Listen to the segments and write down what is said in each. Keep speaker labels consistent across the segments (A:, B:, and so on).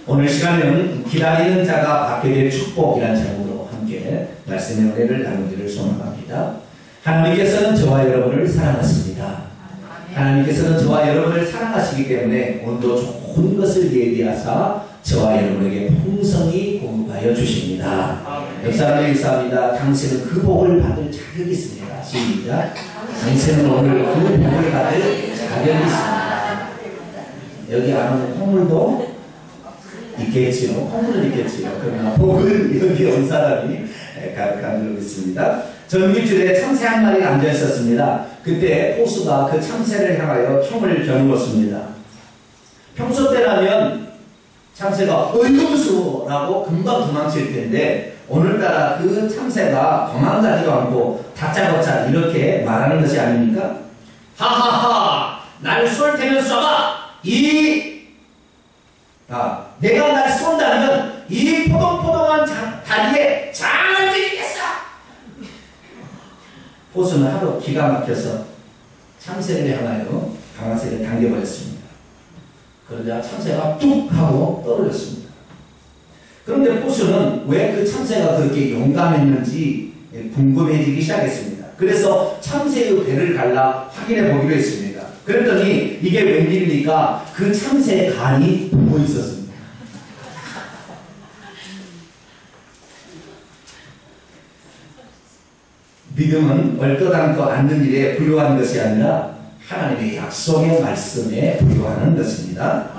A: 오늘 시간에는 기다리는 자가 받게 될 축복이라는 제목으로 함께 말씀의 은혜를 나누기를 소망합니다. 하나님께서는 저와 여러분을 사랑하십니다. 하나님께서는 저와 여러분을 사랑하시기 때문에 오늘도 좋은 것을 예비하사 저와 여러분에게 풍성히 공급하여 주십니다. 옆 사람에게 인사합니다. 당신은 그 복을 받을 자격이 있습니다. 시작. 당신은 오늘 그 복을 받을 자격이 있습니다. 여기 안에 콧물도 있겠지요. 콧물은 있겠지요. 그러나 복은 여기 온 사람이 가득한 줄 믿습니다. 전기줄에 참새 한 마리가 앉아 있었습니다. 그때 포수가 그 참새를 향하여 총을 겨누었습니다. 평소 때라면 참새가 어이구수라고 금방 도망칠 텐데 오늘따라 그 참새가 도망가지도 않고 다짜고짜 이렇게 말하는 것이 아닙니까? 하하하, 날 쏠 테면 쏴봐. 내가 날 쏜다면 이 포동포동한 다리에 장을 찌르겠어. 포수는 하도 기가 막혀서 참새를 향하여 방아쇠를 당겨버렸습니다. 그러자 참새가 뚝 하고 떨어졌습니다. 그런데 포수는 왜 그 참새가 그렇게 용감했는지 궁금해지기 시작했습니다. 그래서 참새의 배를 갈라 확인해 보기로 했습니다. 그랬더니 이게 웬일입니까? 그 참새의 간이 부어 있었습니다. 믿음은 얼떠담고 앉는 일에 불과한 것이 아니라 하나님의 약속의 말씀에 불과하는 것입니다.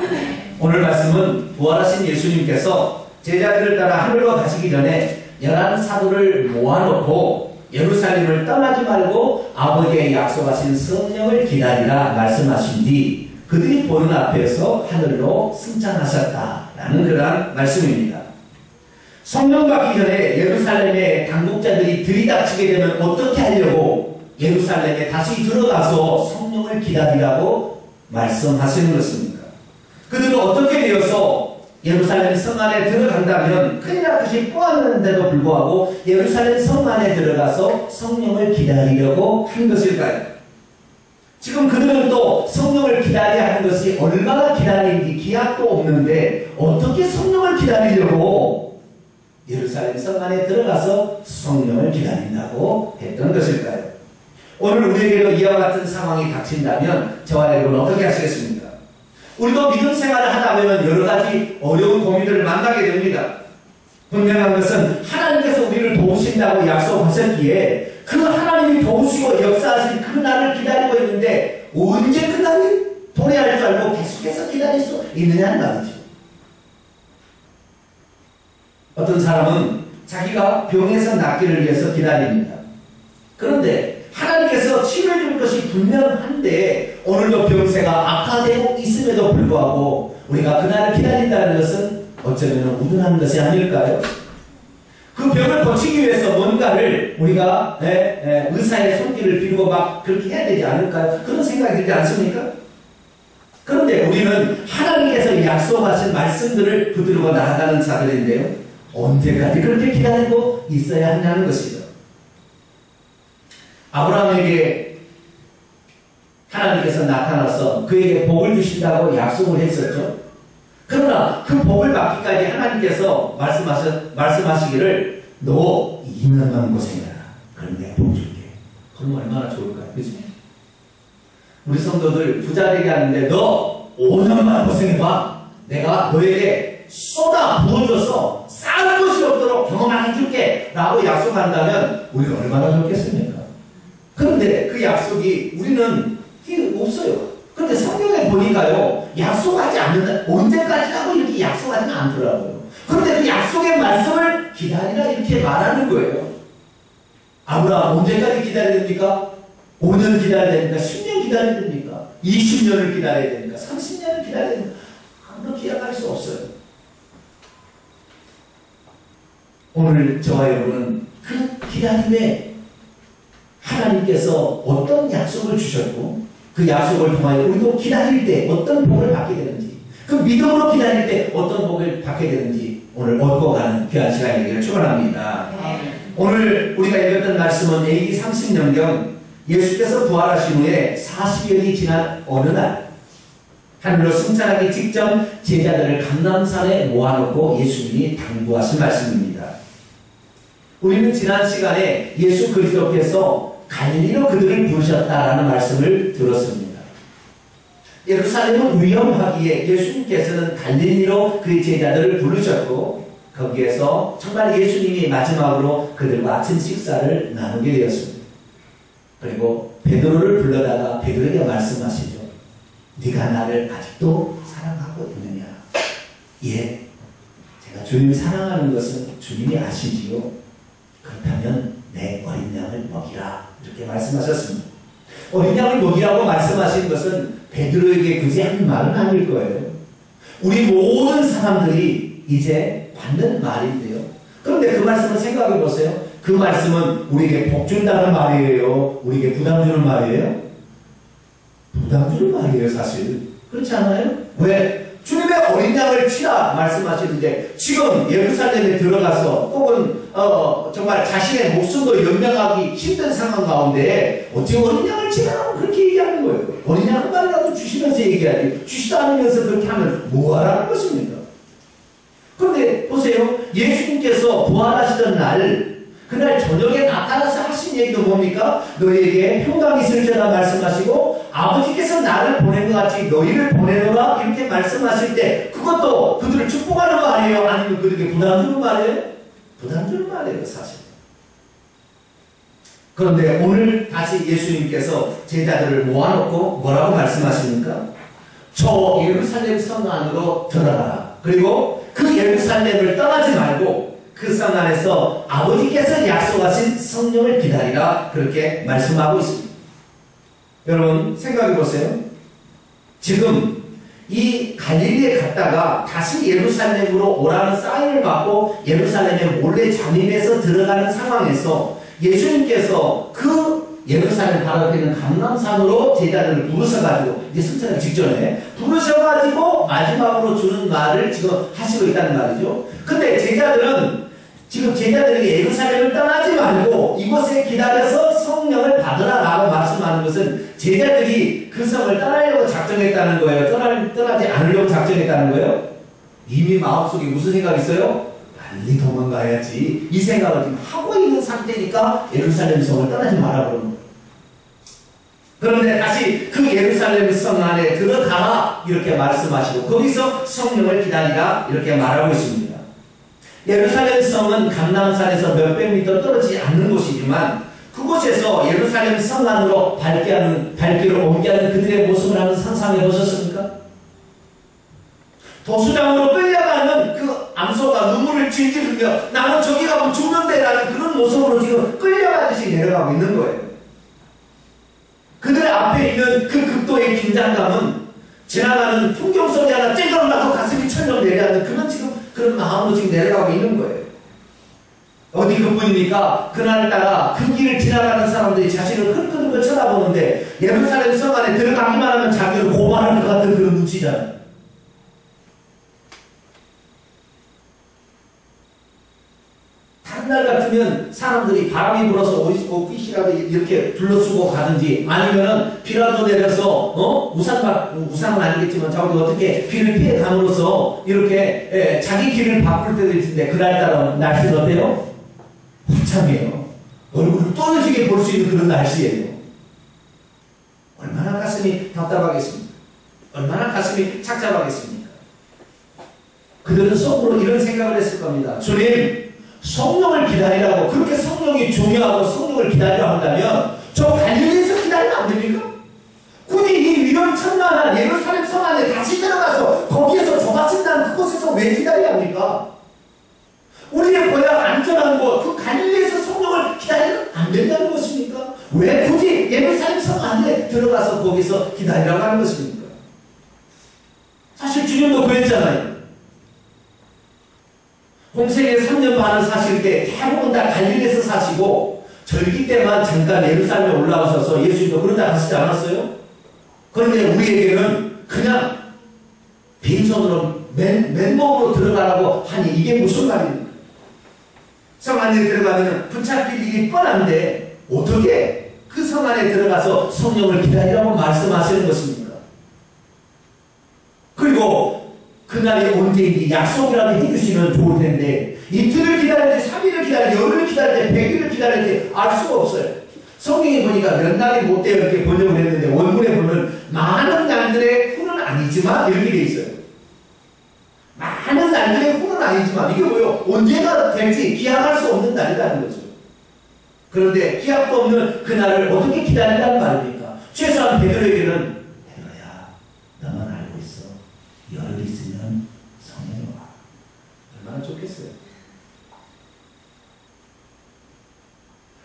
A: 오늘 말씀은 부활하신 예수님께서 제자들을 따라 하늘로 가시기 전에 11사도를 모아놓고 예루살렘을 떠나지 말고 아버지의 약속하신 성령을 기다리라 말씀하신 뒤 그들이 보는 앞에서 하늘로 승천하셨다라는 그러한 말씀입니다. 성령 받기 전에 예루살렘의 당국자들이 들이닥치게 되면 어떻게 하려고 예루살렘에 다시 들어가서 성령을 기다리라고 말씀하시는 것입니까? 그들은 어떻게 되어서 예루살렘 성 안에 들어간다면 큰일 날 듯이 뽀았는데도 불구하고 예루살렘 성 안에 들어가서 성령을 기다리려고 한 것일까요? 지금 그들은 또 성령을 기다려야 하는 것이 얼마나 기다리는지 기약도 없는데 어떻게 성령을 기다리려고 예루살렘 성 안에 들어가서 성령을 기다린다고 했던 것일까요? 오늘 우리에게도 이와 같은 상황이 닥친다면 저와 여러분 어떻게 하시겠습니까? 우리도 믿음 생활을 하다 보면 여러 가지 어려운 고민들을 만나게 됩니다. 분명한 것은 하나님께서 우리를 도우신다고 약속하셨기에 그 하나님이 도우시고 역사하신 그 날을 기다리고 있는데 언제 그 날이 도래할 줄 알고 계속해서 기다릴 수 있느냐는 말이죠. 어떤 사람은 자기가 병에서 낫기를 위해서 기다립니다. 그런데 하나님께서 치료해 줄 것이 분명한데 오늘도 병세가 악화되고 있음에도 불구하고 우리가 그날을 기다린다는 것은 어쩌면 우둔한 것이 아닐까요? 그 병을 고치기 위해서 뭔가를 우리가 의사의 손길을 빌고 막 그렇게 해야 되지 않을까요? 그런 생각이 들지 않습니까? 그런데 우리는 하나님께서 약속하신 말씀들을 붙들고 나아가는 자들인데요. 언제까지 그렇게 기다리고 있어야 하냐는 것이죠. 아브라함에게 하나님께서 나타나서 그에게 복을 주신다고 약속을 했었죠. 그러나 그 복을 받기까지 하나님께서 말씀하시기를 너 2년만 고생해라. 그럼 내가 복 줄게. 그럼 얼마나 좋을까요? 그죠? 우리 성도들 부자 되게 하는데 너 5년만 고생해봐. 내가 너에게 쏟아 부어줘서 쌓을 것이 없도록 경험하게 해줄게 라고 약속한다면 우리가 얼마나 좋겠습니까? 그런데 그 약속이 우리는 없어요. 그런데 성경에 보니까요, 약속하지 않는다. 언제까지라고 이렇게 약속하지는 않더라고요. 그런데 그 약속의 말씀을 기다리라 이렇게 말하는 거예요. 아브라함 언제까지 기다려야 됩니까? 5년 기다려야 됩니까? 10년 기다려야 됩니까? 20년을 기다려야 됩니까? 30년을 기다려야 됩니까? 아무런 기약할 수 없어요. 오늘 저와 여러분은 그 기다림에 하나님께서 어떤 약속을 주셨고 그 약속을 통하여 우리도 기다릴 때 어떤 복을 받게 되는지 그 믿음으로 기다릴 때 어떤 복을 받게 되는지 오늘 얻고 가는 귀한 시간이기를 축원합니다. 오늘 우리가 읽었던 말씀은 AD 30년경 예수께서 부활하신 후에 40년이 지난 어느 날 하늘로 승천하기 직전 제자들을 감람산에 모아놓고 예수님이 당부하신 말씀입니다. 우리는 지난 시간에 예수 그리스도께서 갈릴리로 그들을 부르셨다라는 말씀을 들었습니다. 예루살렘은 위험하기에 예수님께서는 갈릴리로 그의 제자들을 부르셨고 거기에서 정말 예수님이 마지막으로 그들과 아침 식사를 나누게 되었습니다. 그리고 베드로를 불러다가 베드로에게 말씀하시죠. 네가 나를 아직도 사랑하고 있느냐? 예, 제가 주님을 사랑하는 것은 주님이 아시지요. 그렇다면 내 어린 양을 먹이라 이렇게 말씀하셨습니다. 어린 양을 먹이라고 말씀하신 것은 베드로에게 그지 한 말은 아닐 거예요. 우리 모든 사람들이 이제 받는 말인데요. 그런데 그 말씀을 생각해 보세요. 그 말씀은 우리에게 복 준다는 말이에요? 우리에게 부담 주는 말이에요? 부담 주는 말이에요, 사실. 그렇지 않아요? 왜? 주님의 어린 양을 치라 말씀하시는데 지금 예루살렘에 들어가서 혹은 정말 자신의 목숨도 연명하기 힘든 상황 가운데 어찌 어린 양을 치라고 그렇게 얘기하는 거예요. 어린 양 한 마리라도 주시면서 얘기하지 주시도 않으면서 그렇게 하면 뭐하라는 것입니까? 그런데 보세요. 예수님께서 부활하시던 날 그날 저녁에 나타나서 하신 얘기도 뭡니까? 너희에게 평강이 있을지어다 말씀하시고 아버지께서 나를 보낸 것 같이 너희를 보내노라 이렇게 말씀하실 때 그것도 그들을 축복하는 말이에요? 아니면 그들에게 부담 주는 말이에요? 부담 주는 말이에요, 사실. 그런데 오늘 다시 예수님께서 제자들을 모아놓고 뭐라고 말씀하십니까? 저 예루살렘 성 안으로 들어가라. 그리고 그 예루살렘을 떠나지 말고 그 성 안에서 아버지께서 약속하신 성령을 기다리라 그렇게 말씀하고 있습니다. 여러분 생각해 보세요. 지금 이 갈릴리에 갔다가 다시 예루살렘으로 오라는 사인을 받고 예루살렘에 몰래 잠입해서 들어가는 상황에서 예수님께서 그 예루살렘 바로 앞에 있는 감람산으로 제자들을 부르셔가지고 이제 승천하기 직전에 부르셔가지고 마지막으로 주는 말을 지금 하시고 있다는 말이죠. 근데 지금 제자들에게 예루살렘을 떠나지 말고 이곳에 기다려서 성령을 받으라라고 말씀하는 것은 제자들이 그 성을 떠나려고 작정했다는 거예요. 떠나지 않으려고 작정했다는 거예요. 이미 마음속에 무슨 생각이 있어요? 빨리 도망가야지. 이 생각을 지금 하고 있는 상태니까 예루살렘 성을 떠나지 말라 그러는 거예요. 그런데 다시 그 예루살렘 성 안에 들어가라 이렇게 말씀하시고 거기서 성령을 기다리라 이렇게 말하고 있습니다. 예루살렘 성은 감람산에서 몇백 미터 떨어지지 않는 곳이지만 그곳에서 예루살렘 성 안으로 발길을 옮겨하는 그들의 모습을 한번 상상해 보셨습니까? 도수장으로 끌려가는 그 암소가 눈물을 질질 흘려 나는 저기 가면 죽는데라는 그런 모습으로 지금 끌려가듯이 내려가고 있는 거예요. 그들 앞에 있는 그 극도의 긴장감은 지나가는 풍경 소리 하나 쨍그런다고 가슴이 철렁 내려앉는 그런 마음으로 지금 내려가고 있는 거예요. 어디 그뿐입니까? 그날따라 그 길을 지나가는 사람들이 자신을 흐르흐르 쳐다보는데 예루살렘 성 안에 들어가기만 하면 자기를 고발할 것 같은 그런 눈치잖아요. 다른 날 같으면 사람들이 바람이 불어서 옷깃이라도 이렇게 둘러쓰고 가든지 아니면은 비라도 내려서 우산은 아니겠지만 자기 어떻게 비를 피해 감으로써 이렇게 자기 길을 바꿀 때도 있는데 그날따라 날씨는 어때요? 화창해요. 얼굴을 떨어지게 볼 수 있는 그런 날씨예요. 얼마나 가슴이 답답하겠습니까? 얼마나 가슴이 착잡하겠습니까? 그들은 속으로 이런 생각을 했을 겁니다. 주님, 성령을 기다리라고 그렇게 성령이 중요하고 성령을 기다리라고 한다면 저 갈릴리에서 기다리면 안 됩니까? 굳이 이 위험천만한 예루살렘 성 안에 다시 들어가서 거기에서 조바친다는 그곳에서 왜 기다려야 합니까? 우리의 고향 안전한 곳, 그 갈릴리에서 성령을 기다리면 안 된다는 것입니까? 왜 굳이 예루살렘 성 안에 들어가서 거기서 기다리라고 하는 것입니까? 사실 주님도 그랬잖아요. 공생애 3년 반을 사실 때 대부분 다 갈릴리에서 사시고 절기 때만 잠깐 예루살렘에 올라오셔서 예수님도 그러다 가시지 않았어요? 그런데 우리에게는 그냥 빈손으로 맨몸으로 들어가라고 하니 이게 무슨 말입니까? 성 안에 들어가면 붙잡힐 일이 뻔한데 어떻게 그 성 안에 들어가서 성령을 기다리라고 말씀하시는 것입니까? 그리고 그날이 언제인지 약속이라도 해주시면 좋을 텐데 이틀을 기다릴 때, 3일을 기다릴 때, 열흘을 기다릴 때, 100일을 기다릴 때 알 수가 없어요. 성경에 보니까 몇 날이 못 돼요 이렇게 번역을 했는데 원문에 보면 많은 날들의 후는 아니지만 이렇게 돼 있어요. 많은 날들의 후는 아니지만 이게 뭐예요? 언제가 될지 기약할 수 없는 날이라는 거죠. 그런데 기약도 없는 그날을 어떻게 기다린다는 말입니까? 최소한 베드로에게는 베드로야 너만 알고 있어. 열흘 있으면 성령이 와. 얼마나 좋겠어요.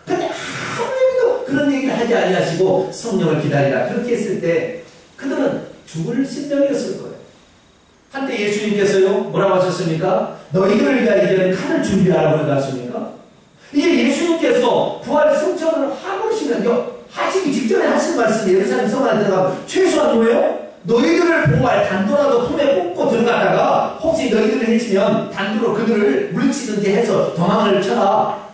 A: 근데 아무래도 그런 얘기를 하지 아니하시고 성령을 기다리라 그렇게 했을 때 그들은 죽을 심정이었을 거예요. 한때 예수님께서요 뭐라고 하셨습니까? 너희들을 위하여 이제는 칼을 준비하라고 해놨습니까? 이게 예수님께서 부활 승천을 하시기 직전에 하신 말씀이 예루살렘 성 안에 들어가면 최소한 뭐예요? 너희들을 보호할 단도라도 품에 꽂고 들어갔다가 혹시 너희들을 해치면 단도로 그들을 물리치든지 해서 도망을 쳐라.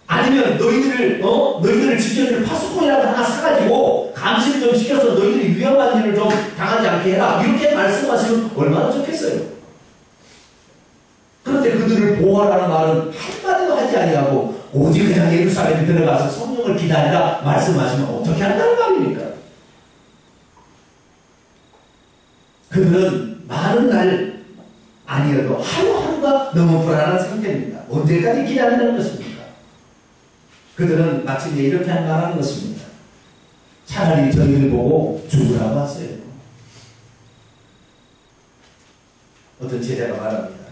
A: 아니면 너희들을 지켜줄 파수꾼이라도 하나 사가지고 감시를 좀 시켜서 너희들이 위험한 일을 좀 당하지 않게 해라. 이렇게 말씀하시면 얼마나 좋겠어요. 그런데 그들을 보호하라는 말은 한마디도 하지 아니하고 오직 그냥 예루살렘에 들어가서 성령을 기다리라 말씀하시면 어떻게 한다는 말입니까? 그들은 많은 날 아니어도 하루하루가 너무 불안한 상태입니다. 언제까지 기다린다는 것입니까? 그들은 마침내 이렇게 말하는 것입니다. 차라리 저희를 보고 죽으라고 하세요. 어떤 제자가 말합니다.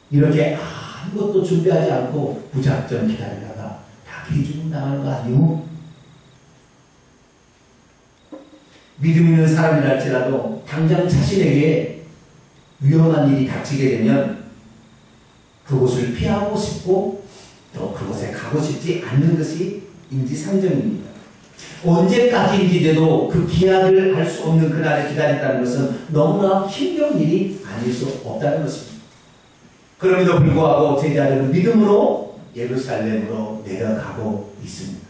A: 이렇게 아무것도 준비하지 않고 무작정 기다리다가 다 비죽음 당하는 거 아니오? 믿음 있는 사람이랄지라도 당장 자신에게 위험한 일이 닥치게 되면 그곳을 피하고 싶고 또 그곳에 가고 싶지 않는 것이 인지상정입니다. 언제까지인지도 그 기약을 알 수 없는 그날을 기다린다는 것은 너무나 힘겨운 일이 아닐 수 없다는 것입니다. 그럼에도 불구하고 제자들은 믿음으로 예루살렘으로 내려가고 있습니다.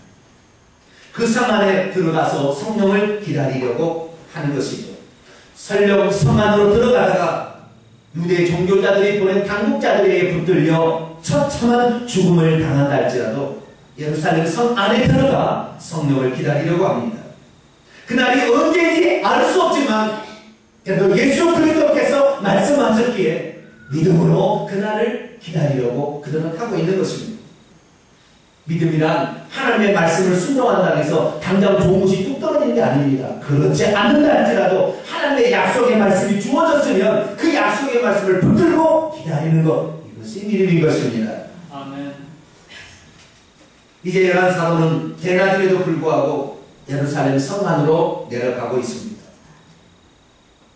A: 그 성 안에 들어가서 성령을 기다리려고 하는 것이죠. 설령 성 안으로 들어가다가 유대 종교자들이 보낸 당국자들에게 붙들려 처참한 죽음을 당한다 할지라도 예루살렘 성 안에 들어가 성령을 기다리려고 합니다. 그날이 언제인지 알 수 없지만 그래도 예수 그리스도께서 말씀하셨기에 믿음으로 그날을 기다리려고 그들은 하고 있는 것입니다. 믿음이란 하나님의 말씀을 순종한다고 해서 당장 좋은 것이 뚝 떨어지는 게 아닙니다. 그렇지 않는다 할지라도 하나님의 약속의 말씀이 주어졌으면 그 약속의 말씀을 붙들고 기다리는 것, 이것이 믿음인 것입니다.
B: 아멘.
A: 이제 열한 사도는 대낮임에도 불구하고 예루살렘 성 안으로 내려가고 있습니다.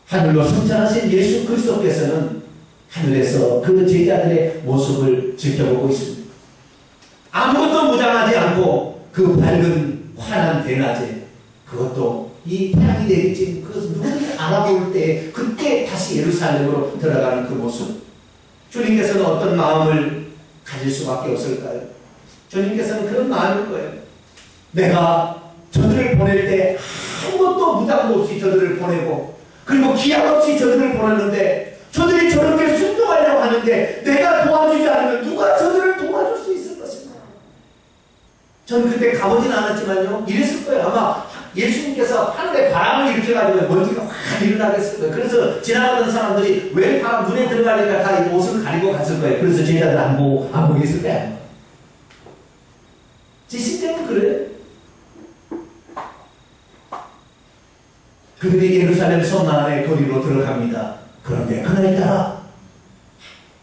A: 하늘로 승천하신 예수 그리스도께서는 하늘에서 그 제자들의 모습을 지켜보고 있습니다. 아무것도 무장하지 않고 그 밝은 환한 대낮에 그것도 이 태양이 내리친 그 눈이 알아볼 때 그때 다시 예루살렘으로 들어가는 그 모습, 주님께서는 어떤 마음을 가질 수밖에 없을까요? 주님께서는 그런 마음일 거예요. 내가 저들을 보낼 때 아무것도 무장도 없이 저들을 보내고 그리고 기약 없이 저들을 보냈는데 저들이 저렇게 순종하려고 하는데 내가 도와주지 않으면 누가 저들을 도와줄 수 있을 것인가? 저는 그때 가보진 않았지만요 이랬을 거예요. 아마 예수님께서 하늘에 바람을 일으켜가지고 먼지가 확 일어나겠을 거예요. 그래서 지나가던 사람들이 왜 바람 눈에 들어가니까 다 옷을 가리고 갔을 거예요. 그래서 제자들 안 보고 있을 거예요. 제 심정은 그래요. 그들이 예루살렘 성 안의 거리로 들어갑니다. 그런데 그날따라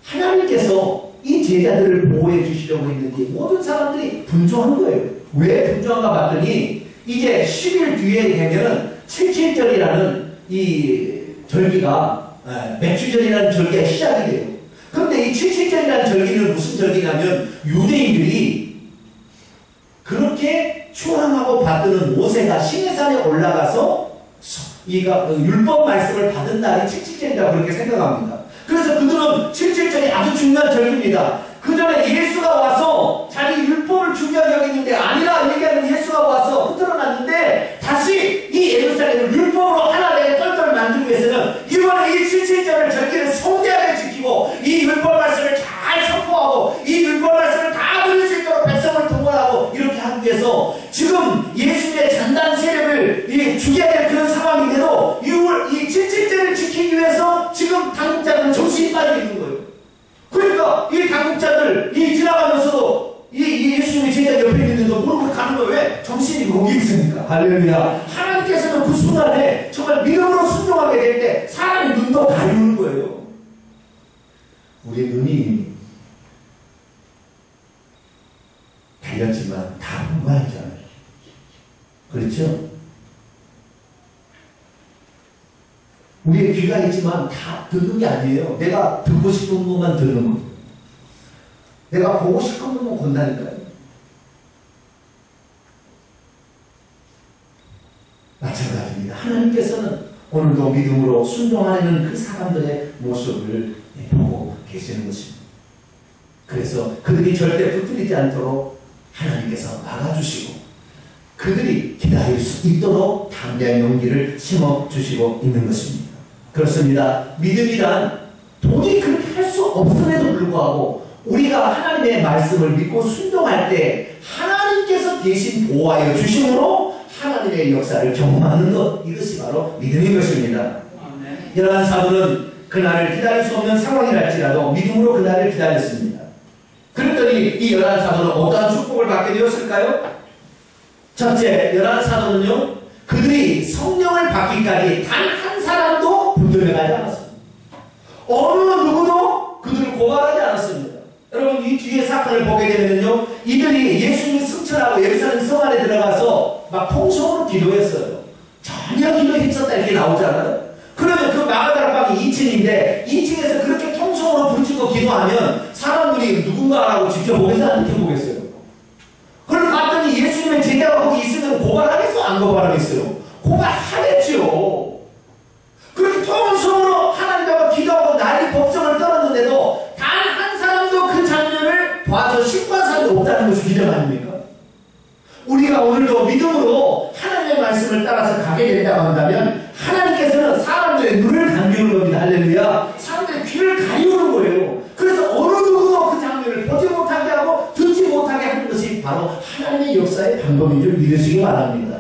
A: 하나님께서 이 제자들을 보호해 주시려고 했는지 모든 사람들이 분주한 거예요. 왜 분주한가 봤더니 이제 10일 뒤에 되면 77절이라는 이 절기가 맥주절이라는 절기가 시작이 돼요. 그런데 이 77절이라는 절기는 무슨 절기냐면 유대인들이 그렇게 추앙하고 받드는 모세가 시내산에 올라가서 율법 말씀을 받은 날이 77절이라고 그렇게 생각합니다. 그래서 그들은 77절이 아주 중요한 절기입니다. 그 전에 예수가 와서 자기 율법을 중요하게 여기는데 아니라 얘기하는 예수가 와서 흐트러놨는데 다시 이 예루살렘을 율법으로 하나 되게 똘똘 만들기 위해서는 이번에 이 7.7절을 절기를 성대하게 지키고 이 율법 말씀을 잘 선포하고 이 율법 말씀을 다 들을 수 있도록 백성을 동원하고 이렇게 하기 위해서 지금 예수님의 잔단 세력을 죽여야 될 그런 상황인데도 이 7.7절을 지키기 위해서 지금 당국자들은 정신이 빠져 있는 거예요. 그러니까 이 당국자들 지나가면서도 이 예수님의 제자 옆에 있는 거 모르고 가는 거 왜? 정신이 거기 있으니까. 할렐루야. 하나님께서는 그 순간에 정말 믿음으로 순종하게 될 때 사람의 눈도 가리우는 거예요. 우리의 눈이 달렸지만 다 본 거 아니잖아요. 그렇죠? 우리의 귀가 있지만 다 듣는 게 아니에요. 내가 듣고 싶은 것만 듣는 거. 내가 보고 싶은 것만 본다니까요. 마찬가지입니다. 하나님께서는 오늘도 믿음으로 순종하는 그 사람들의 모습을 보고 계시는 것입니다. 그래서 그들이 절대 붙들리지 않도록 하나님께서 막아주시고 그들이 기다릴 수 있도록 담대한 용기를 심어주시고 있는 것입니다. 그렇습니다. 믿음이란 도저히 그렇게 할 수 없음에도 불구하고 우리가 하나님의 말씀을 믿고 순종할 때 하나님께서 대신 보호하여 주심으로 하나님의 역사를 경험하는 것, 이것이 바로 믿음인 것입니다. 이러한 사도는 그날을 기다릴 수 없는 상황이랄지라도 믿음으로 그날을 기다렸습니다. 그랬더니 이 11사도는 어떠한 축복을 받게 되었을까요? 첫째, 11사도는요 그들이 성령을 받기까지 단 한 사람도 붙들려가지 않았습니다. 어느 누구도 그들을 고발하지 않았습니다. 여러분 이 뒤에 사건을 보게 되면요 이들이 예수님이 승천하고 예루살렘 성 안에 들어가서 막 통성으로 기도했어요. 전혀 기도에 힘썼다 이렇게 나오잖아요. 그러면 그 마가다락방이 2층인데 2층에서 그렇게 통성으로 부르짖고 기도하면 사람들이 누군가라고 지켜보겠어요? 안 지켜보겠어요? 그걸 봤더니 예수님의 제자가 거기 있으면 고발하겠어? 안 고발하겠어요? 고발하겠지요. 그렇게 통성으로 하나님과 기도하고 난리 법정을 떨었는데도 단 한 사람도 그 장면을 봐서 신고한 사람도 없다는 것이 기적 아닙니까? 우리가 오늘도 믿음으로 하나님의 말씀을 따라서 가게 된다고 한다면 하나님께서는 사람들의 눈을 감기는 겁니다. 할렐루야. 사람들의 귀를 가리우는 거예요. 그래서 어느 누구도 그 장면을 보지 못하게 하고 듣지 못하게 하는 것이 바로 하나님의 역사의 방법인 줄 믿으시기 바랍니다.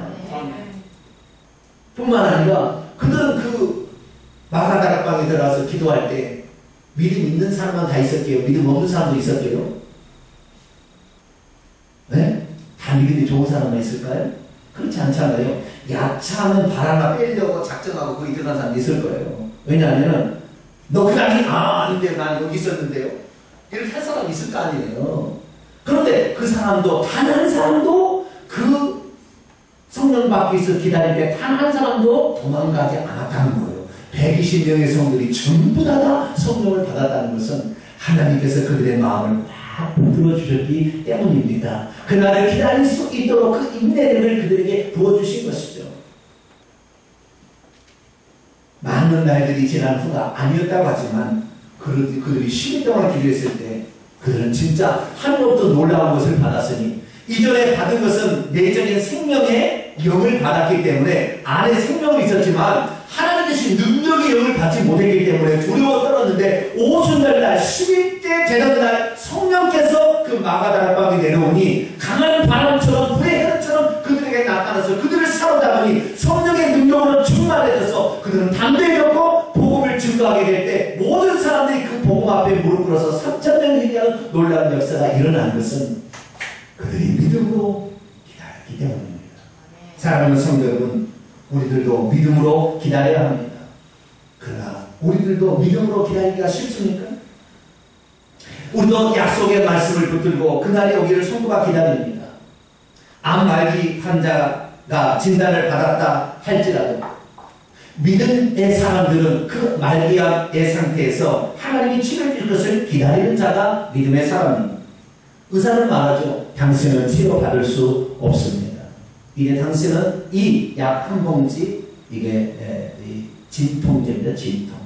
A: 뿐만 아니라 그들은 그 마가다락방에 들어가서 기도할 때 믿음 있는 사람만 다 있었게요? 믿음 없는 사람도 있었게요? 네? 다 믿음이 좋은 사람만 있을까요? 그렇지 않잖아요. 야차하면 바람아 빼려고 작정하고 거기 들어간 사람이 있을 거예요. 왜냐하면 너 그냥 아닌데 난 여기 있었는데요. 이렇게 할 사람이 있을 거 아니에요. 그런데 그 사람도 단 한 사람도 그 성령 받기 위해서 기다릴 때 단 한 사람도 도망가지 않았다는 거예요. 120명의 성들이 전부 다 성령을 받았다는 것은 하나님께서 그들의 마음을 다 붙들어 주셨기 때문입니다. 그날을 기다릴 수 있도록 그 인내력을 그들에게 부어주신 것이죠. 많은 날들이 지난 후가 아니었다고 하지만 그들이 10일 동안 기도했을 때 그들은 진짜 하늘로부터 놀라운 것을 받았으니 이전에 받은 것은 내적인 생명의 영을 받았기 때문에 안에 생명은 있었지만 하나님 주신 능력의 영을 받지 못했기 때문에 두려워 떨었는데 오순절날 11대 제단날 성령께서 그 마가다락방에 내려오니 강한 바람처럼 불의 헤름처럼 그들에게 나타나서 그들을 사로잡으니 성령의 능력으로 충만해져서 그들은 담대히 걷고 복음을 증거하게 될 때 모든 사람들이 그 복음 앞에 무릎 꿇어서 3,000명이 되는 놀라운 역사가 일어난 것은 그들이 믿음으로 기다렸기 때문입니다. 사랑하는 성도 여러분, 우리들도 믿음으로 기다려야 합니다. 그러나 우리들도 믿음으로 기다리기가 쉽습니까? 우리도 약속의 말씀을 붙들고 그날이 오기를 손꼽아 기다립니다. 암 말기 환자가 진단을 받았다 할지라도 믿음의 사람들은 그 말기암의 상태에서 하나님이 치료해 줄 것을 기다리는 자가 믿음의 사람입니다. 의사는 말하죠. 당신은 치료받을 수 없습니다. 이게 당신은 이 약 한 봉지 이게 진통제입니다. 진통제.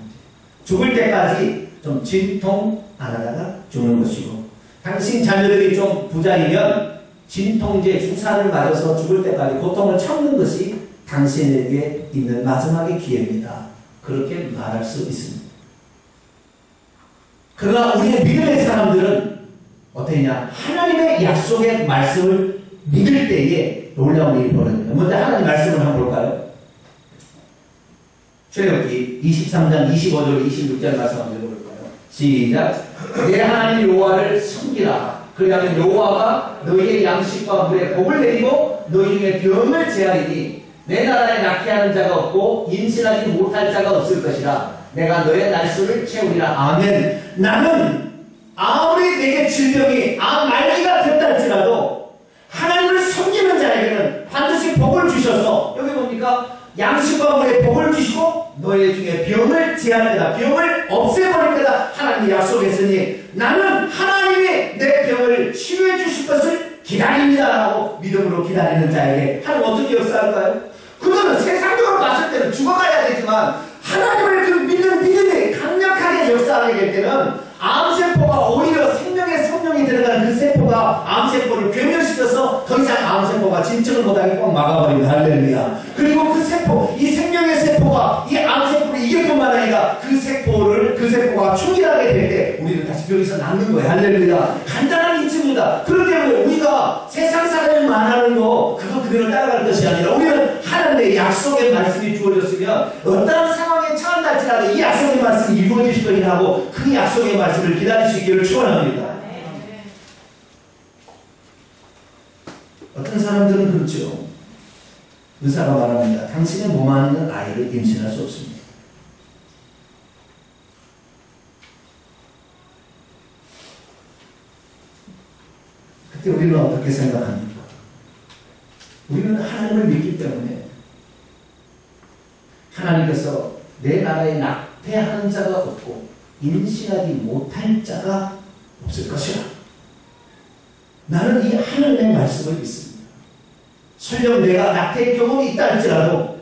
A: 죽을 때까지 좀 진통 안 하다가 죽는 것이고 당신 자녀들이 좀 부자이면 진통제 주사를 맞아서 죽을 때까지 고통을 참는 것이 당신에게 있는 마지막의 기회입니다. 그렇게 말할 수 있습니다. 그러나 우리의 믿음의 사람들은 어떠냐? 하나님의 약속의 말씀을 믿을 때에 놀라운 일이 벌어집니다. 먼저 하나님 말씀을 한번 볼까요? 출애굽기 23장 25절 26절 말씀 한번 읽어볼까요? 시작. 내 하나님 여호와를 섬기라. 그리하면 여호와가 너희의 양식과 물에 복을 내리고 너희 중에 병을 제하리니 내 나라에 낳게 하는 자가 없고 임신하지 못할 자가 없을 것이라. 내가 너의 날수를 채우리라. 아멘. 나는 아무리 내게 질병이 말기가 됐다 할지라도 하나님을 섬기는 자에게는 반드시 복을 주셔서, 여기 뭡니까? 양식과 물에 복을 주시고 너희 중에 병을 제할 때다, 병을 없애버릴 때다 하나님이 약속했으니 나는 하나님이 내 병을 치유해 주실 것을 기다립니다라고 믿음으로 기다리는 자에게 하나님 어떻게 역사할까요? 그들은 세상적으로 봤을 때는 죽어가야 되지만 하나님을 그 믿음이 강력하게 역사하게 될 때는 암세포가 오히려 생명의 성령이 들어가는 그 세포가 암세포를 괴멸시켜서 더 이상 암세포가 진척을 못하게 꽉 막아버립니다. 할렐루야. 그리고 그 세포, 이 생명의 세포가 이 암세포를 이길 뿐만 아니라 그 세포가 충실하게 될 때 우리는 다시 병에서 낫는 거예요. 할렐루야. 간단한 이치입니다. 그렇기 때문에 우리가 세상 사람이 말하는 거 그거 그대로 따라갈 것이 아니라 우리는 하나님의 약속의 말씀이 주어졌으면 어떠한 상황에 처한다 할지라도 이 약속의 말씀이 이루어질 것이라 하고 그 약속의 말씀을 기다릴 수 있기를 축원합니다. 어떤 사람들은 그렇죠. 의사가 말합니다. 당신의 몸 안에 있는 아이를 임신할 수 없습니다. 그때 우리는 어떻게 생각합니까? 우리는 하나님을 믿기 때문에 하나님께서 내 나라에 낙태하는 자가 없고 임신하지 못할 자가 없을 것이라. 나는 이 하나님의 말씀을 믿습니다. 설령 내가 낙태의 경험이 있다 할지라도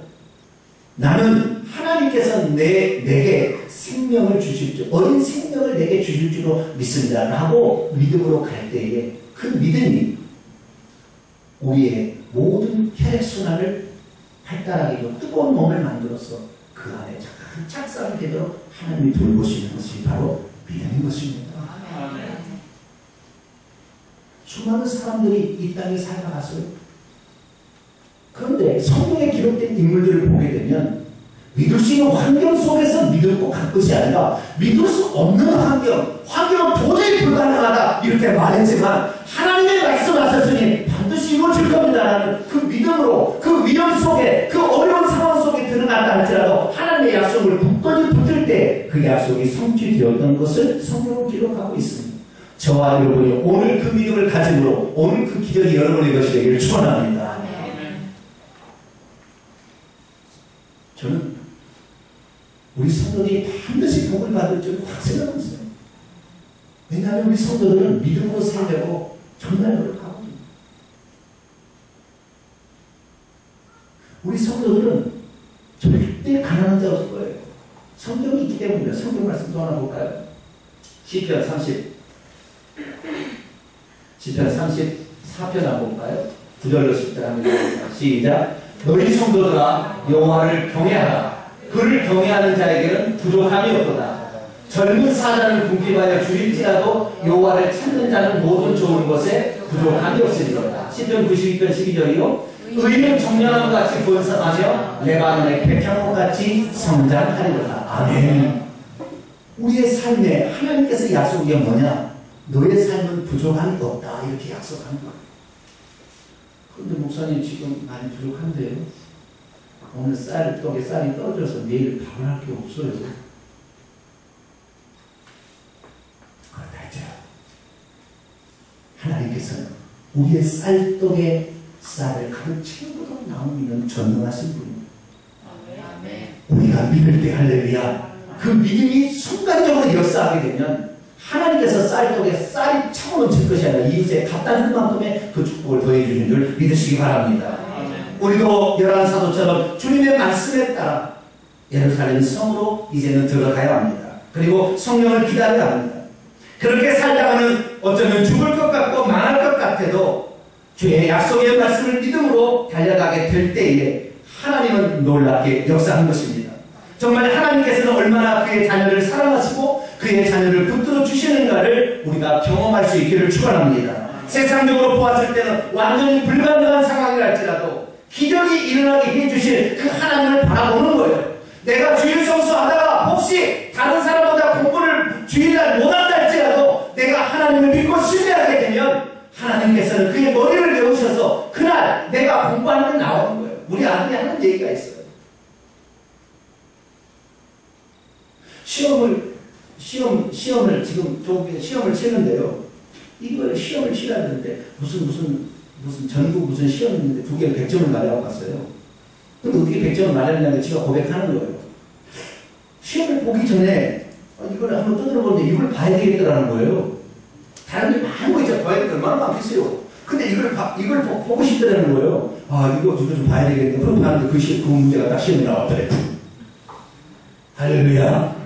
A: 나는 하나님께서 내게 생명을 주실 줄, 어린 생명을 내게 주실 줄로 믿습니다 라고 믿음으로 갈 때에 그 믿음이 우리의 모든 혈액순환을 발달하게 뜨거운 몸을 만들어서 그 안에 착상이 되도록 하나님이 돌보시는 것이 바로 믿음인 것입니다. 수많은 사람들이 이 땅에 살아갔어요. 그런데 성경에 기록된 인물들을 보게 되면 믿을 수 있는 환경 속에서 믿을 것 갈 것이 아니라 믿을 수 없는 환경은 도저히 불가능하다 이렇게 말했지만 하나님의 말씀하셨으니 반드시 이루어질 겁니다라는 그 믿음으로 그 위험 속에 그 어려운 상황 속에 들어갔다 할지라도 하나님의 약속을 굳건히 붙들 때 그 약속이 성취되었던 것을 성경은 기록하고 있습니다. 저와 여러분이 오늘 그 믿음을 가짐으로 오늘 그 기적이 여러분의 것이 되기를 축원합니다. 저는 우리 성도들이 반드시 복을 받을 줄 확신하고 있어요. 왜냐하면 우리 성도들은 믿음으로 살려고 정말 노력하거든요. 우리 성도들은 절대 가난한 자 없을 거예요. 성경이 있기 때문에 성경 말씀 또 하나 볼까요? 시편 34편 한번 볼까요? 9절로 10절 한번 볼까요? 시작. 너희 성도들아 여호와를 경외하라. 그를 경외하는 자에게는 부족함이 없도다. 젊은 사자는 궁핍하여 줄일지라도 여호와를 찾는 자는 모든 좋은 것에 부족함이 없으리로다. 시편 92편 12절이요. 의인은 정령함 같이 번성하며 레바논의 백향목 같이 성장하리로다. 아멘. 우리의 삶에 하나님께서 약속이 뭐냐? 너의 삶은 부족함이 없다 이렇게 약속한 거예요. 그런데 목사님 지금 많이 부족한데요. 오늘 떡에 쌀이 떨어져서 내일 밥을 할 게 없어요. 그렇다 했죠. 하나님께서는 우리의 쌀떡에 쌀을 가득 채우도록 나오는 전능하신 분입니다. 우리가 믿을 때 할렐루야. 그 믿음이 순간적으로 역사하게 되면 하나님께서 쌀떡에 쌀이 차고 넘칠 것이 아니라 이웃에 갖다 줄 만큼의 그 축복을 더해 주신 줄 믿으시기 바랍니다. 우리도 열한 사도처럼 주님의 말씀에 따라 예루살렘 성으로 이제는 들어가야 합니다. 그리고 성령을 기다려야 합니다. 그렇게 살다가는 어쩌면 죽을 것 같고 망할 것 같아도 주의 약속의 말씀을 믿음으로 달려가게 될 때에 하나님은 놀랍게 역사한 것입니다. 정말 하나님께서는 얼마나 그의 자녀를 사랑하시고 그의 자녀를 붙들어 주시는가를 우리가 경험할 수 있기를 축원합니다. 세상적으로 보았을 때는 완전히 불가능한 상황이랄지라도 기적이 일어나게 해주실 그 하나님을 바라보는 거예요. 내가 주일 성수하다가 혹시 다른 사람보다 공부를 주일날 못한다 할지라도 내가 하나님을 믿고 신뢰하게 되면 하나님께서는 그의 머리를 메우셔서 그날 내가 공부하는 게 나오는 거예요. 우리 아들이 하는 얘기가 있어요. 시험을 지금 조금 시험을 치는데요. 이걸 시험을 치러야 되는데 무슨 전국 무슨 시험이 있는데 두 개를 100점을 맞아갖고 갔어요. 근데 어떻게 100점을 맞았냐고 지가 고백하는 거예요. 시험을 보기 전에 이걸 한번 떠들어 보는데 이걸 봐야 되겠더라는 거예요. 다른 게 많은 거 있잖아요. 봐야 되겠다. 얼마나 많겠어요. 근데 이걸 보고 싶더라는 거예요. 아, 이거 좀 봐야 되겠다. 그럼 봤는데 그 문제가 딱 시험에 나왔더래. 할렐루야.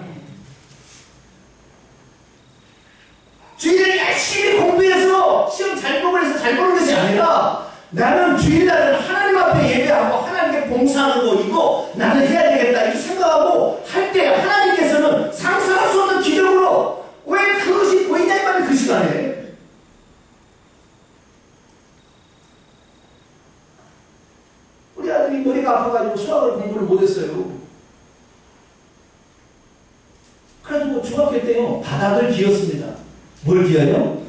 A: 주일날 열심히 공부해서 시험 잘 보고 해서 잘 보는 것이 아니라 나는 주일날은 하나님 앞에 예배하고 하나님께 봉사하는 거 이거 나는 해야 되겠다 이렇게 생각하고 할 때 하나님께서는 상상할 수 없는 기적으로 왜 그것이 보이냐 이 말이 그 시간에 우리 아들이 머리가 아파가지고 수학을 공부를 못했어요. 그래가지고 중학교 때요 바닥을 기었습니다. 뭘 기어요?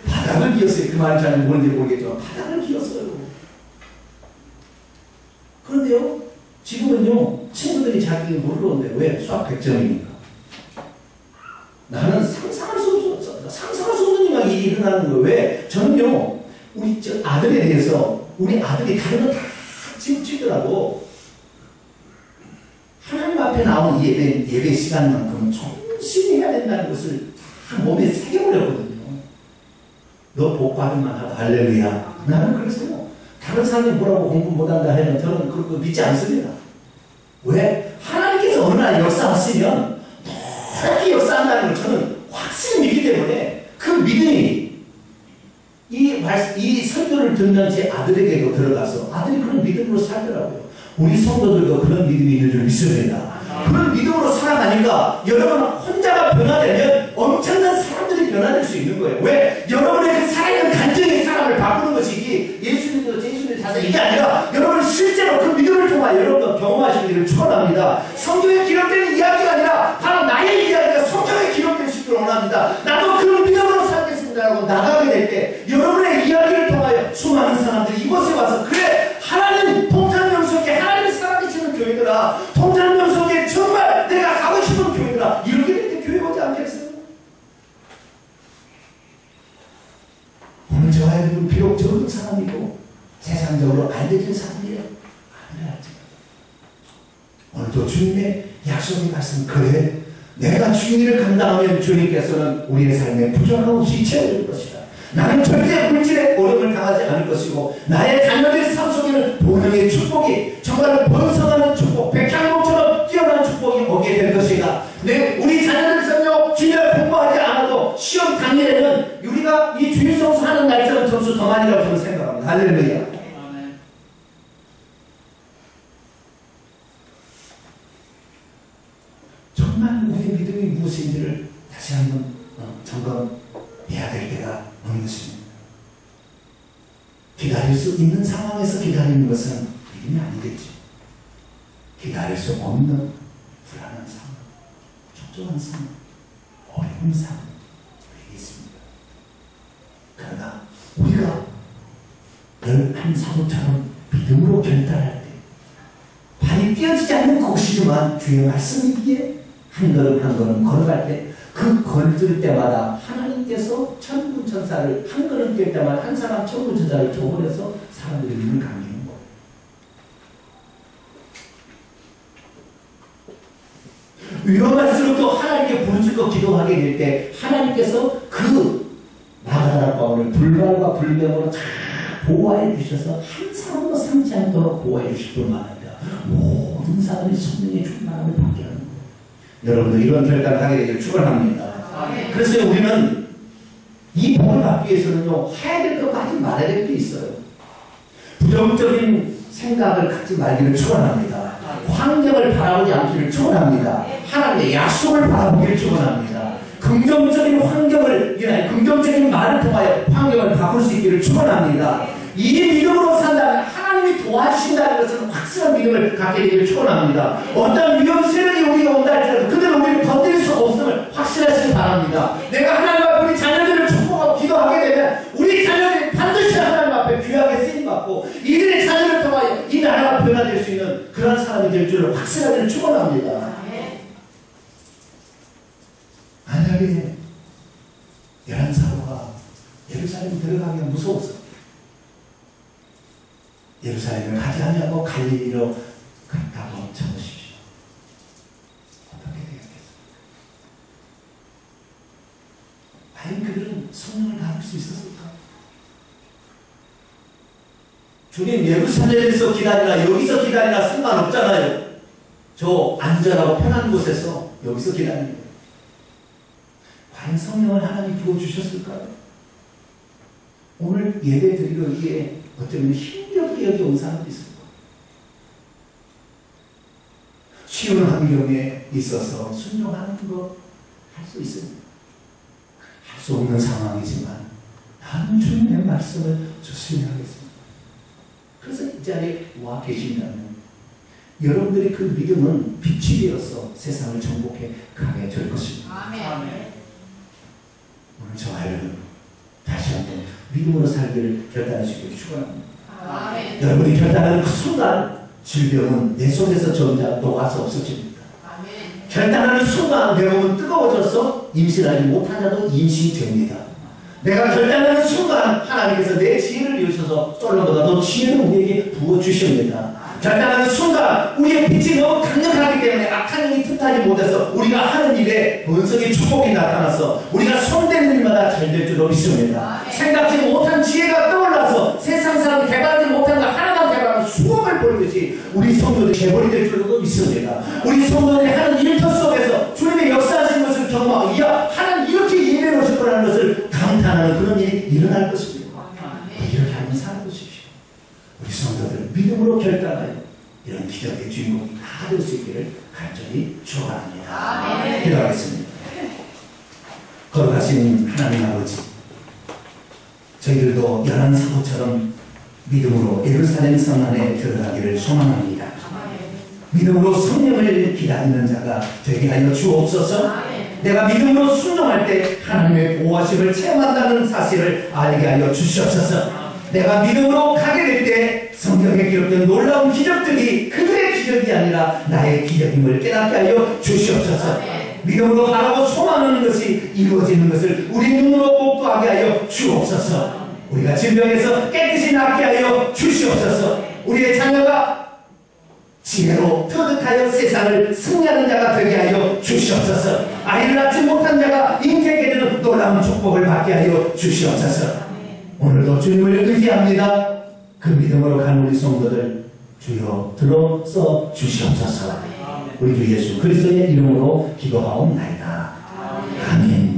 A: 바닥을 기었어요. 그 말이 잘 뭔지 모르겠지만 바닥을 기었어요. 그런데요 지금은요 친구들이 자기 모르는데 왜 수학 100점이니까 나는 상상할 수 없는 일이 일어나는 거예요. 왜? 저는요 우리 아들에 대해서 우리 아들이 다른 거 다 치더라도 하나님 앞에 나온 예배 시간만큼은 정신히 해야 된다는 것을 몸에 새겨버렸거든요. 너 복받을만 하다. 할렐루야. 나는 그래서 다른 사람이 뭐라고 공부 못한다 하면 저는 그거 믿지 않습니다. 왜? 하나님께서 어느 날 역사하시면 그렇게 역사한다는 걸 저는 확실히 믿기 때문에 그 믿음이 이 설교를 듣는 제 아들에게도 들어가서 아들이 그런 믿음으로 살더라고요. 우리 성도들도 그런 믿음이 있는 줄 믿습니다. 그런 믿음으로 살아가니까 여러분 혼자가 변화되면 엄청난 사람들이 변화될 수 있는 거예요. 왜? 여러분의 그 살아있는 간증이 사람을 바꾸는 것이기 예수님도 예수님 다서 이게 아니라 여러분 실제로 그 믿음을 통하여 여러분도 경험하시기를 축원합니다. 성경에 기록된 이야기가 아니라 바로 나의 이야기가 성경에 기록될 수 있기를 원합니다. 나도 그런 믿음으로 살겠습니다라고 나가게 될 때 여러분의 이야기를 통하여 수많은 사람들이 이곳에 와서 그래 하나님 통탄명석에 하나님이 살아계시는 교회더라. 통탄명석에 정말 내가 가고 싶은 교회더라. 이렇게 될 때 교회 오지 않겠어요? 오늘 저와 여러분 비록 적은 사람이고 세상적으로 알려진 사람이에요. 오늘도 주님의 약속의 말씀 그래 내가 주님을 감당하면 주님께서는 우리의 삶에 부족함 없이 채워줄 것이다. 나는 절대 물질에 어려움을 당하지 않을 것이고 나의 자녀들의 삶 속에는 본능의 축복이 정말 번성하는 축복 백향목처럼 뛰어난 축복이 오게 될 것이다. 우리 자녀들은요 주일날 공부하지 않아도 시험 당일에는 우리가 이 주일 성수하는 날처럼 점수 더 많이 나올 저는 생각합니다. 할렐루야. 정말 우리의 믿음이 무엇인지를 다시 한번 점검해야 될 때가 오는 것입니다. 기다릴 수 있는 상황에서 기다리는 것은 믿음이 아니겠죠. 기다릴 수 없는 불안한 상황, 촉촉한 상황, 어려운 상황 우리에게 있습니다. 그러나 우리가 한 사도처럼 믿음으로 결단할 때 발이 띄어지지 않는 곳이지만 주의 말씀이기에 한 걸음 한 걸음 걸어갈 때 그 걸을 때마다 하나님께서 천군 천사를 한 걸음 뛸 때마다 한 사람 천군 천사를 조건해서 사람들이 눈을 감기는 거예요. 위험할수록 또 하나님께 부르짖고 기도하게 될 때 하나님께서 그 나가다라 바울을 불발과 불병으로 잘 보호해 주셔서 한 사람도 상치 않도록 보호해 주실 뿐만 아니라 모든 사람이 성령의 충만함을 받게 하는 거예요. 여러분도 이런 결단을 하게 되기를 축원합니다. 그래서 우리는 이 복을 받기 위해서는요 해야 될 것과 하지 말아야 될 게 있어요. 부정적인 생각을 갖지 말기를 축원합니다. 환경을 바라보지 않기를 축원합니다. 하나님의 약속을 바라보기를 축원합니다. 긍정적인 환경을 긍정적인 말을 통하여 환경을 바꿀 수 있기를 축원합니다. 이 믿음으로 산다면 하나님이 도와주신다는 것은 확실한 믿음을 갖게 되기를 축원합니다. 어떤 위험 세력이 우리가 온다 할지라도 그들은 우리를 건드릴 수 없음을 확신하시기 바랍니다. 내가 하나님 앞에 우리 자녀들을 축복하고 기도하게 되면 우리 자녀들이 반드시 하나님 앞에 귀하게 쓰임받고 이들의 자녀를 통하여 이 나라가 변화될 수 있는 그런 사람이 될 줄을 확신하기를 축원합니다. 만약에 11사도가 예루살렘 들어가기가 무서웠어. 예루살렘을 가지 않냐고 갈릴리로 갔다고 쳐보십시오. 어떻게 되겠습니까? 과연 그들은 성령을 받을 수 있었을까? 주님 예루살렘에서 기다리나 여기서 기다리나 상관없잖아요. 저 안전하고 편한 곳에서 여기서 기다립니다. 과연 성령을 하나님 부어주셨을까요? 오늘 예배 드리기에 어쩌면 힘겹게 여기 온 사람도 있을 거예요. 쉬운 환경에 있어서 순종하는 거 할 수 있습니다. 할 수 없는 상황이지만 나는 주님의 말씀을 조심하겠습니다. 그래서 이 자리에 와 계신다면 여러분들이 그 믿음은 빛이 되어서 세상을 정복해 가게 될 것입니다. 아멘. 오늘 저와 여러분 다시 한번 믿음으로 살기를 결단하시기를 축원합니다. 아멘. 여러분이 결단하는 그 순간 질병은 내 속에서 점점 녹아서 없어집니다. 아멘. 결단하는 순간 내 몸은 뜨거워져서 임신하지 못한 자도 임신됩니다. 내가 결단하는 순간 하나님께서 내 지혜를 이루셔서 솔로몬보다 더 지혜를 우리에게 부어주십니다. 결단하는 순간 우리의 빛이 너무 강력하기 때문에 악한 힘이 틈타지 못해서 우리가 하는 일에 본성의 축복이 나타나서 우리가 손대는 일마다 잘 될 줄로 믿습니다. 생각지 못한 지혜가 떠올라서 세상 사람이 개발하지 못한 거 하나만 개발하는 수업을 벌듯이 우리 성도들이 개발이 될 줄로 믿습니다. 우리 성도들이 하는 일터 속에서 주님의 역사하신 것을 경험하고 이야 하나님 이렇게 예배해 오실 거라는 것을 감탄하는 그런 일이 일어날 것입니다. 이렇게 하면 살아보십시오. 우리 성도들 믿음으로 결단하여 이런 기적의 주인공이 다 될 수 있기를 간절히 축원합니다. 기도하겠습니다. 거룩하신 하나님 아버지, 저희들도 열한 사도처럼 믿음으로 예루살렘 성 안에 들어가기를 소망합니다. 믿음으로 성령을 기다리는 자가 되게 하여 주옵소서. 내가 믿음으로 순종할 때 하나님의 보호하심을 체험한다는 사실을 알게 하여 주시옵소서. 내가 믿음으로 가게 될 때 성경에 기록된 놀라운 기적들이 그들의 기적이 아니라 나의 기적임을 깨닫게 하여 주시옵소서. 믿음으로 바라고 소망하는 것이 이루어지는 것을 우리 눈으로 목도하게 하여 주옵소서. 우리가 질병에서 깨끗이 낫게 하여 주시옵소서. 우리의 자녀가 지혜로 터득하여 세상을 승리하는 자가 되게 하여 주시옵소서. 아이를 낳지 못한 자가 잉태하게 되는 놀라운 축복을 받게 하여 주시옵소서. 오늘도 주님을 의지합니다. 그 믿음으로 간 우리 성도들 주여 들어서 주시옵소서. 우리 주 예수 그리스도의 이름으로 기도하옵나이다. 아멘.